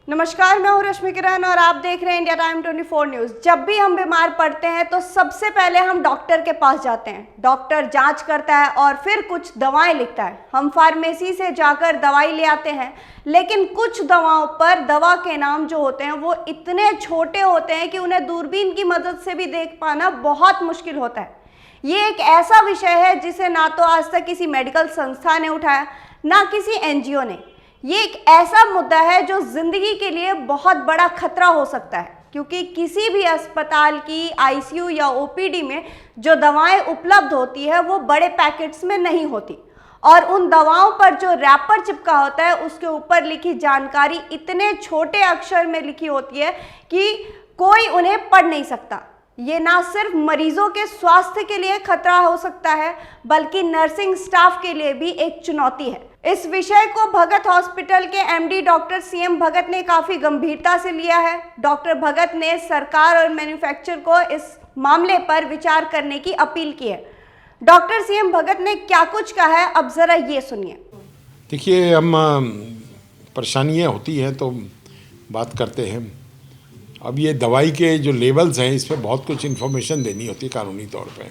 नमस्कार, मैं हूं रश्मि किरण और आप देख रहे हैं इंडिया टाइम 24 न्यूज़। जब भी हम बीमार पड़ते हैं तो सबसे पहले हम डॉक्टर के पास जाते हैं। डॉक्टर जांच करता है और फिर कुछ दवाएं लिखता है। हम फार्मेसी से जाकर दवाई ले आते हैं, लेकिन कुछ दवाओं पर दवा के नाम जो होते हैं वो इतने छोटे होते हैं कि उन्हें दूरबीन की मदद से भी देख पाना बहुत मुश्किल होता है। ये एक ऐसा विषय है जिसे ना तो आज तक किसी मेडिकल संस्था ने उठाया, ना किसी एनजीओ ने। ये एक ऐसा मुद्दा है जो जिंदगी के लिए बहुत बड़ा खतरा हो सकता है, क्योंकि किसी भी अस्पताल की आईसीयू या ओपीडी में जो दवाएं उपलब्ध होती है वो बड़े पैकेट्स में नहीं होती, और उन दवाओं पर जो रैपर चिपका होता है उसके ऊपर लिखी जानकारी इतने छोटे अक्षर में लिखी होती है कि कोई उन्हें पढ़ नहीं सकता। ये ना सिर्फ मरीजों के स्वास्थ्य के लिए खतरा हो सकता है, बल्कि नर्सिंग स्टाफ के लिए भी एक चुनौती है। इस विषय को भगत हॉस्पिटल के एमडी डॉक्टर सीएम भगत ने काफी गंभीरता से लिया है। डॉक्टर भगत ने सरकार और मैन्युफैक्चरर को इस मामले पर विचार करने की अपील की है। डॉक्टर सीएम भगत ने क्या कुछ कहा है, अब जरा ये सुनिए। देखिए, हम परेशानियाँ होती हैं तो बात करते हैं। अब ये दवाई के जो लेवल्स हैं इस पर बहुत कुछ इन्फॉर्मेशन देनी होती है कानूनी तौर पे,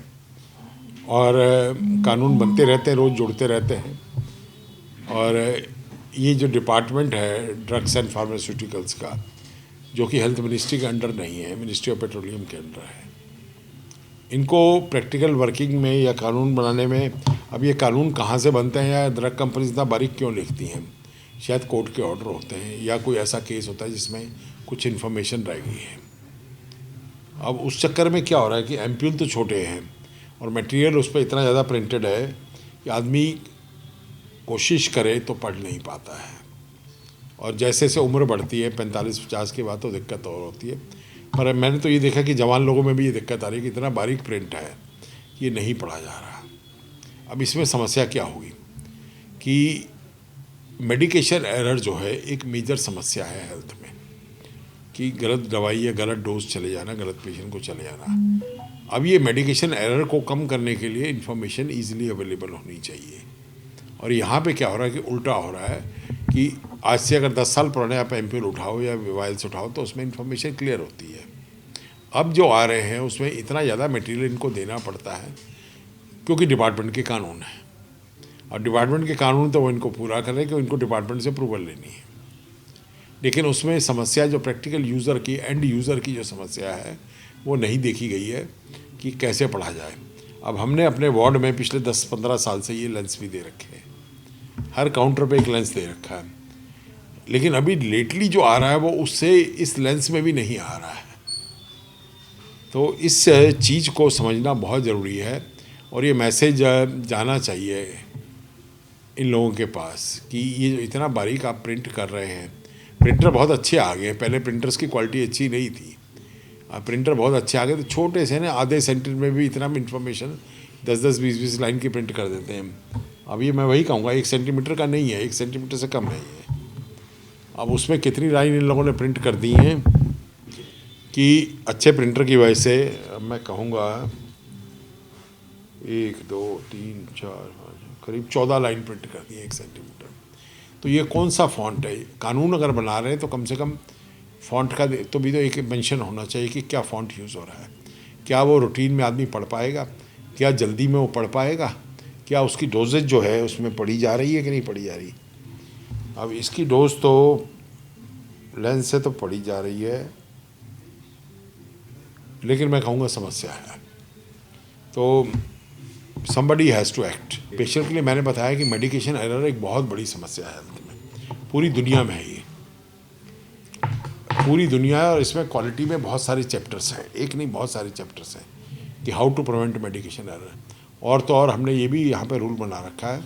और कानून बनते रहते हैं, रोज़ जुड़ते रहते हैं। और ये जो डिपार्टमेंट है ड्रग्स एंड फार्मास्यूटिकल्स का, जो कि हेल्थ मिनिस्ट्री के अंडर नहीं है, मिनिस्ट्री ऑफ पेट्रोलियम के अंडर है, इनको प्रैक्टिकल वर्किंग में या कानून बनाने में, अब ये कानून कहाँ से बनते हैं या ड्रग कंपनीज इतना बारीक क्यों लिखती हैं, शायद कोर्ट के ऑर्डर होते हैं या कोई ऐसा केस होता है जिसमें कुछ इन्फॉर्मेशन रह गई है। अब उस चक्कर में क्या हो रहा है कि एम्प्यूल तो छोटे हैं और मटेरियल उस पर इतना ज़्यादा प्रिंटेड है कि आदमी कोशिश करे तो पढ़ नहीं पाता है। और जैसे जैसे उम्र बढ़ती है 45-50 के बाद तो दिक्कत और होती है। पर मैंने तो ये देखा कि जवान लोगों में भी ये दिक्कत आ रही है कि इतना बारीक प्रिंट है कि ये नहीं पढ़ा जा रहा। अब इसमें समस्या क्या होगी कि मेडिकेशन एरर जो है एक मेजर समस्या है हेल्थ में, कि गलत दवाई या गलत डोज चले जाना, गलत पेशेंट को चले जाना। अब ये मेडिकेशन एरर को कम करने के लिए इन्फॉर्मेशन ईजिली अवेलेबल होनी चाहिए। और यहाँ पे क्या हो रहा है कि उल्टा हो रहा है कि आज से अगर 10 साल पुराने आप एम्प्यूल उठाओ या वायल्स उठाओ तो उसमें इन्फॉर्मेशन क्लियर होती है। अब जो आ रहे हैं उसमें इतना ज़्यादा मटेरियल इनको देना पड़ता है क्योंकि डिपार्टमेंट के कानून है, और डिपार्टमेंट के कानून तो वो इनको पूरा करें कि इनको डिपार्टमेंट से अप्रूवल लेनी है। लेकिन उसमें समस्या जो प्रैक्टिकल यूज़र की, एंड यूज़र की जो समस्या है वो नहीं देखी गई है कि कैसे पढ़ा जाए। अब हमने अपने वार्ड में पिछले 10-15 साल से ये लेंस भी दे रखे हैं, हर काउंटर पे एक लेंस दे रखा है, लेकिन अभी लेटली जो आ रहा है वो उससे इस लेंस में भी नहीं आ रहा है। तो इस चीज़ को समझना बहुत ज़रूरी है, और ये मैसेज जाना चाहिए इन लोगों के पास कि ये जो इतना बारीक आप प्रिंट कर रहे हैं, प्रिंटर बहुत अच्छे आ गए हैं, पहले प्रिंटर्स की क्वालिटी अच्छी नहीं थी, अब प्रिंटर बहुत अच्छे आ गए। तो छोटे से ना आधे सेंटीमीटर में भी इतना इन्फॉर्मेशन 10-10, 20-20 लाइन की प्रिंट कर देते हैं। अब ये मैं वही कहूँगा 1 सेंटीमीटर का नहीं है, 1 सेंटीमीटर से कम है ये। अब उसमें कितनी लाइन इन लोगों ने प्रिंट कर दी हैं कि अच्छे प्रिंटर की वजह से मैं कहूँगा 1, 2, 3, 4, करीब 14 लाइन प्रिंट कर दी है 1 सेंटीमीटर। तो ये कौन सा फ़ॉन्ट है? कानून अगर बना रहे हैं तो कम से कम फ़ॉन्ट का तो भी तो एक मेंशन होना चाहिए कि क्या फ़ॉन्ट यूज़ हो रहा है, क्या वो रूटीन में आदमी पढ़ पाएगा, क्या जल्दी में वो पढ़ पाएगा, क्या उसकी डोजेज जो है उसमें पढ़ी जा रही है कि नहीं पढ़ी जा रही। अब इसकी डोज तो लेंस से तो पढ़ी जा रही है, लेकिन मैं कहूँगा समस्या है। तो somebody has to act। Patient के लिए मैंने बताया कि मेडिकेशन एरर एक बहुत बड़ी समस्या है हेल्थ में, पूरी दुनिया में है ये, पूरी दुनिया है। और इसमें क्वालिटी में बहुत सारे चैप्टर्स हैं, एक नहीं बहुत सारे चैप्टर्स हैं कि how to prevent medication error. और तो और हमने ये भी यहाँ पे रूल बना रखा है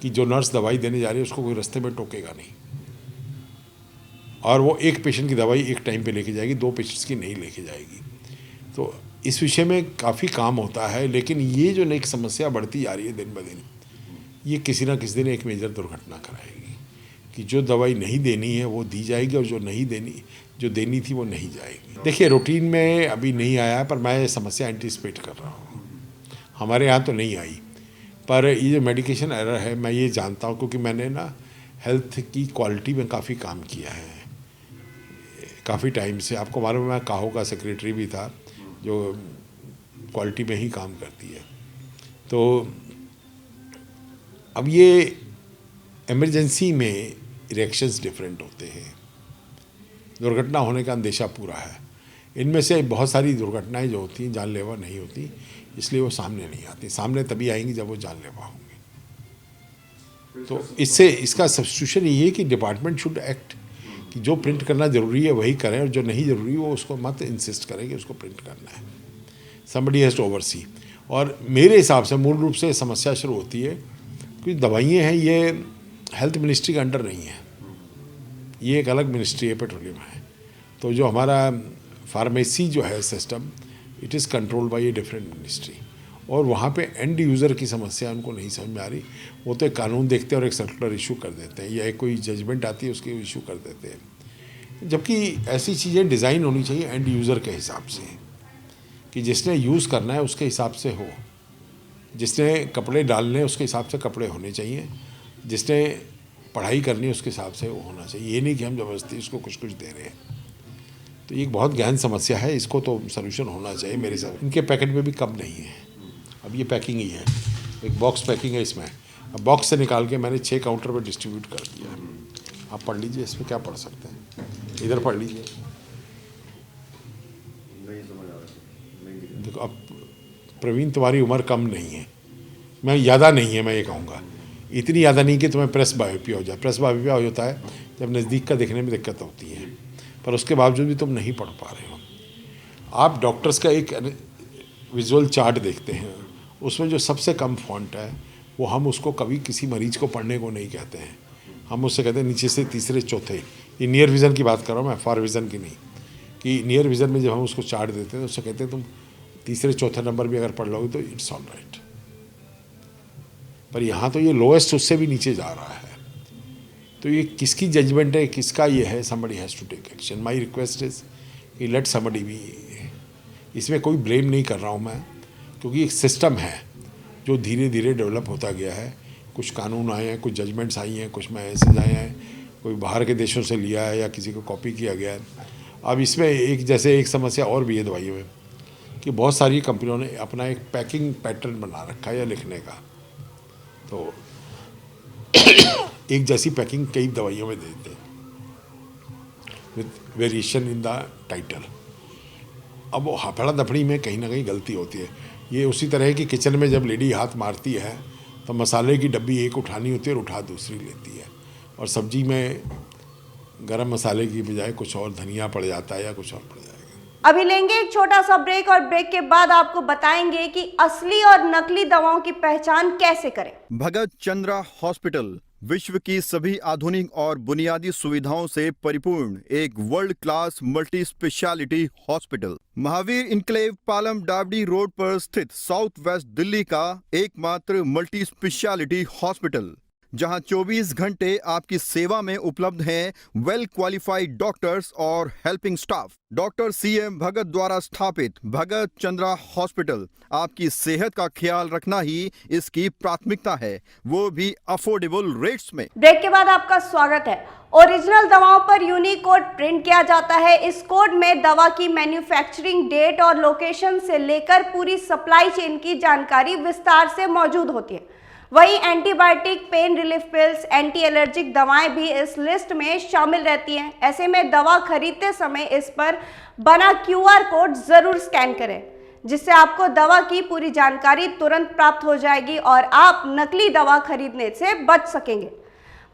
कि जो नर्स दवाई देने जा रही है उसको कोई रास्ते में टोकेगा नहीं, और वो एक पेशेंट की दवाई एक टाइम पे लेके जाएगी, 2 पेशेंट्स की नहीं लेके जाएगी। तो इस विषय में काफ़ी काम होता है, लेकिन ये जो एक समस्या बढ़ती जा रही है दिन ब दिन, ये किसी ना किसी दिन एक मेजर दुर्घटना कराएगी कि जो दवाई नहीं देनी है वो दी जाएगी, और जो देनी थी वो नहीं जाएगी। देखिए, रूटीन में अभी नहीं आया, पर मैं समस्या एंटिसिपेट कर रहा हूँ। हमारे यहाँ तो नहीं आई, पर ये जो मेडिकेशन एरर है मैं ये जानता हूँ, क्योंकि मैंने ना हेल्थ की क्वालिटी में काफ़ी काम किया है। काफ़ी टाइम से। आपको मालूम है मैं काहो का सेक्रेटरी भी था, जो क्वालिटी में ही काम करती है। तो अब ये इमरजेंसी में रिएक्शंस डिफरेंट होते हैं, दुर्घटना होने का अंदेशा पूरा है। इनमें से बहुत सारी दुर्घटनाएं जो होती हैं जानलेवा नहीं होती, इसलिए वो सामने नहीं आती। सामने तभी आएंगी जब वो जानलेवा होंगे। तो इससे इसका सब्स्टिट्यूशन ये है कि डिपार्टमेंट शुड एक्ट, कि जो प्रिंट करना ज़रूरी है वही करें, और जो नहीं ज़रूरी वो उसको मत इंसिस्ट करें कि उसको प्रिंट करना है। Somebody has to oversee. और मेरे हिसाब से मूल रूप से समस्या शुरू होती है कि दवाइयाँ हैं ये हेल्थ मिनिस्ट्री के अंडर नहीं है, ये एक अलग मिनिस्ट्री है, पेट्रोलियम है। तो जो हमारा फार्मेसी जो है system, it is controlled by a different ministry, और वहाँ पे एंड यूज़र की समस्या उनको नहीं समझ में आ रही। वो तो एक कानून देखते हैं और एक सर्कुलर इशू कर देते हैं, या एक कोई जजमेंट आती है उसकी इशू कर देते हैं। जबकि ऐसी चीज़ें डिज़ाइन होनी चाहिए एंड यूज़र के हिसाब से, कि जिसने यूज़ करना है उसके हिसाब से हो, जिसने कपड़े डालने उसके हिसाब से कपड़े होने चाहिए, जिसने पढ़ाई करनी है उसके हिसाब से वो होना चाहिए। ये नहीं कि हम ज़बरदस्ती उसको कुछ कुछ दे रहे हैं। तो ये एक बहुत गहन समस्या है, इसको तो सोल्यूशन होना चाहिए मेरे हिसाब। इनके पैकेट में भी कम नहीं है, अब ये पैकिंग ही है, एक बॉक्स पैकिंग है इसमें। अब बॉक्स से निकाल के मैंने 6 काउंटर पर डिस्ट्रीब्यूट कर दिया। आप पढ़ लीजिए, इसमें क्या पढ़ सकते हैं, इधर पढ़ लीजिए। देखो अब प्रवीण तुम्हारी उम्र कम नहीं है, मैं ज़्यादा नहीं है, मैं ये कहूँगा इतनी ज़्यादा नहीं कि तुम्हें प्रेस बायोपिया हो जाए। प्रेस बायोपिया हो जाता है जब नज़दीक का देखने में दिक्कत होती है, पर उसके बावजूद भी तुम नहीं पढ़ पा रहे हो। आप डॉक्टर्स का एक विजुअल चार्ट देखते हैं, उसमें जो सबसे कम फॉन्ट है वो हम उसको कभी किसी मरीज को पढ़ने को नहीं कहते हैं, हम उससे कहते हैं नीचे से तीसरे चौथे। ये नियर विज़न की बात कर रहा हूँ मैं, फार विज़न की नहीं। कि नियर विज़न में जब हम उसको चार्ट देते हैं तो उससे कहते हैं तुम तीसरे चौथे नंबर भी अगर पढ़ लोगे तो इट्स ऑल राइट। पर यहाँ तो ये लोएस्ट उससे भी नीचे जा रहा है। तो ये किसकी जजमेंट है, किसका ये है? Somebody has to take action. My request is कि लेट समबडी बी। इसमें कोई ब्लेम नहीं कर रहा हूँ मैं, क्योंकि एक सिस्टम है जो धीरे धीरे डेवलप होता गया है। कुछ कानून आए हैं, कुछ जजमेंट्स आई हैं, कुछ मैसेज आए हैं, कोई बाहर के देशों से लिया है या किसी को कॉपी किया गया है। अब इसमें एक समस्या और भी है दवाइयों में, कि बहुत सारी कंपनियों ने अपना एक पैकिंग पैटर्न बना रखा है या लिखने का, तो एक जैसी पैकिंग कई दवाइयों में देते हैं with variation in the title. अब वो हफड़ा दफड़ी में कहीं ना कहीं गलती होती है। ये उसी तरह है कि किचन में जब लेडी हाथ मारती है तो मसाले की डब्बी एक उठानी होती है और उठा दूसरी लेती है, और सब्जी में गरम मसाले की बजाय कुछ और धनिया पड़ जाता है या कुछ और पड़ जाएगा। अभी लेंगे एक छोटा सा ब्रेक, और ब्रेक के बाद आपको बताएंगे कि असली और नकली दवाओं की पहचान कैसे करें। भगत चंद्रा हॉस्पिटल विश्व की सभी आधुनिक और बुनियादी सुविधाओं से परिपूर्ण एक world class multi speciality hospital, Mahavir enclave Palam डावडी रोड पर स्थित साउथ वेस्ट दिल्ली का एकमात्र मल्टी स्पेशलिटी हॉस्पिटल, जहां 24 घंटे आपकी सेवा में उपलब्ध हैं वेल क्वालिफाइड डॉक्टर्स और हेल्पिंग स्टाफ। डॉक्टर CM भगत द्वारा स्थापित भगत चंद्रा हॉस्पिटल आपकी सेहत का ख्याल रखना ही इसकी प्राथमिकता है, वो भी अफोर्डेबल रेट्स में। ब्रेक के बाद आपका स्वागत है। ओरिजिनल दवाओं पर यूनिक कोड प्रिंट किया जाता है। इस कोड में दवा की मैन्युफैक्चरिंग डेट और लोकेशन से लेकर पूरी सप्लाई चेन की जानकारी विस्तार से मौजूद होती है। वहीं antibiotic, pain relief pills, anti allergic दवाएं भी इस लिस्ट में शामिल रहती हैं। ऐसे में दवा खरीदते समय इस पर बना QR कोड जरूर स्कैन करें, जिससे आपको दवा की पूरी जानकारी तुरंत प्राप्त हो जाएगी और आप नकली दवा खरीदने से बच सकेंगे।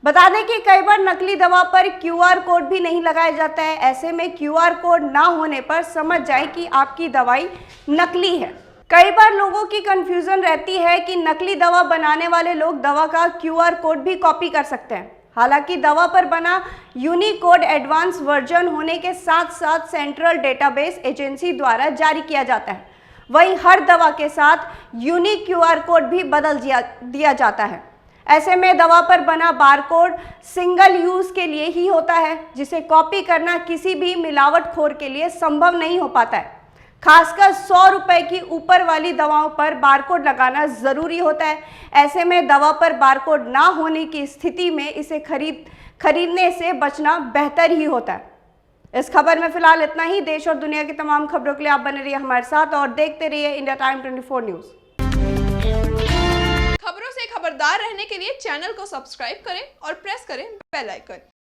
बता दें कि कई बार नकली दवा पर QR कोड भी नहीं लगाया जाता है। ऐसे में QR कोड ना होने पर समझ जाए कि आपकी दवाई नकली है। कई बार लोगों की कंफ्यूजन रहती है कि नकली दवा बनाने वाले लोग दवा का QR कोड भी कॉपी कर सकते हैं। हालांकि दवा पर बना यूनिक कोड एडवांस वर्जन होने के साथ साथ सेंट्रल डेटाबेस एजेंसी द्वारा जारी किया जाता है। वहीं हर दवा के साथ यूनिक QR कोड भी बदल दिया जाता है। ऐसे में दवा पर बना बारकोड सिंगल यूज के लिए ही होता है, जिसे कॉपी करना किसी भी मिलावटखोर के लिए संभव नहीं हो पाता है। खासकर 100 रुपए की ऊपर वाली दवाओं पर बारकोड लगाना जरूरी होता है। ऐसे में दवा पर बारकोड ना होने की स्थिति में इसे खरीदने से बचना बेहतर ही होता है। इस खबर में फिलहाल इतना ही। देश और दुनिया की तमाम खबरों के लिए आप बने रहिए हमारे साथ और देखते रहिए इंडिया टाइम 24 न्यूज। खबरों से खबरदार रहने के लिए चैनल को सब्सक्राइब करें और प्रेस करें बेल आइकन।